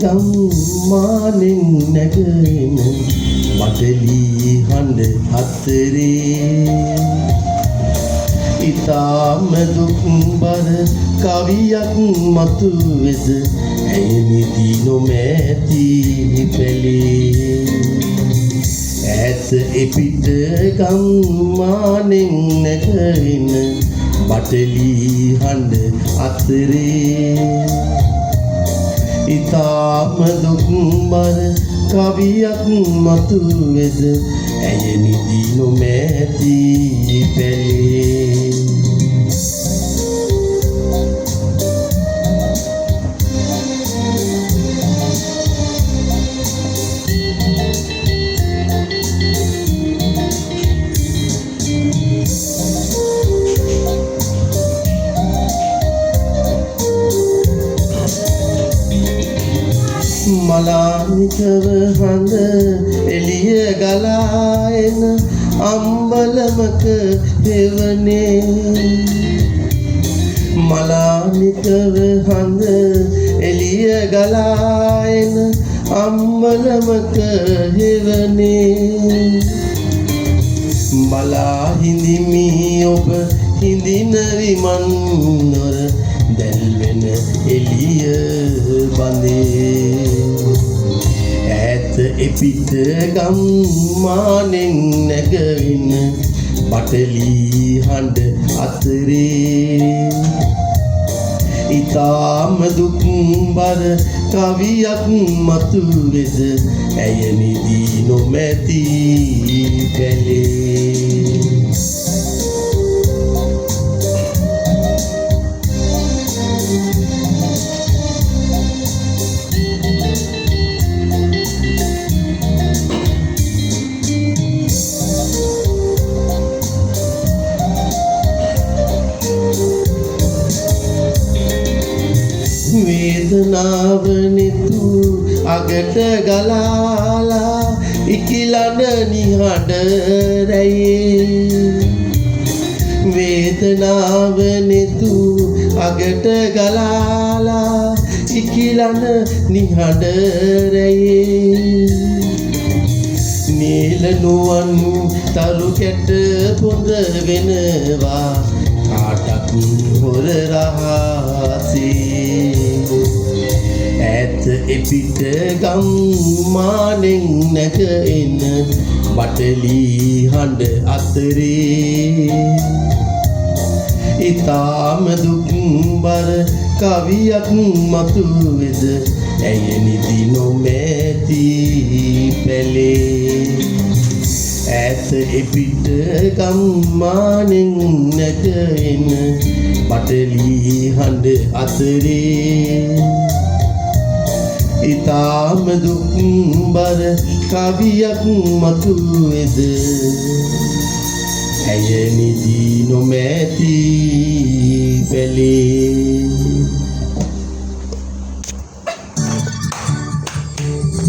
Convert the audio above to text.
ගම්මානෙන් නැගෙන බඩලී හඬ අතරේ ඉතාම දුක්බර කවියක් මතුවෙද ඇය නිදි නොමැති පැලේ ඈත එපිට ගම්මානෙන් නැගෙන බඩලී හඬ අතරේ ඉතාම දුක්බර කවියක් මතුවෙද ඇය නිදි නොමැති පැලේ මලානිකව හඳ එළිය ගලා එන අම්බලමක හෙවනේ මලානිකව හඳ එළිය ගලා එන අම්බලමක හෙවනේ බලා හිඳිමි ඔබ හිඳින විමන් නොර දැල්වෙන එළිය බඳේ ඈත එපිට ගම්මානෙන් නැගෙන බටලී හඬ අතරේ ඉතාම දුක්බර කවියක් මතුවෙද ඇය නිදි නොමැති පැලේ වේදනාව නිතු අගට ගලාලා ඉකිලන නිහඬ රැයේ වේදනාව නිතු අගට ගලාලා ඉකිලන නිහඬ රැයේ නීල නුවන් තරු කැට පොඳ වෙනවා කාටත් හොර රහසේ ඈත එපිට ගම්මානෙන් නැගෙන බටලී හඬ අතරේ ඉතාම දුක්බර කවියක් මතුවෙද ඇය නිදි නොමැති පැලේ ඈත එපිට ගම්මානෙන් නැගෙන බටලී හඬ අතරේ ඉතාම දුක්බර කවියක් මතුවෙද ඇය නිදි නොමැති පැලේ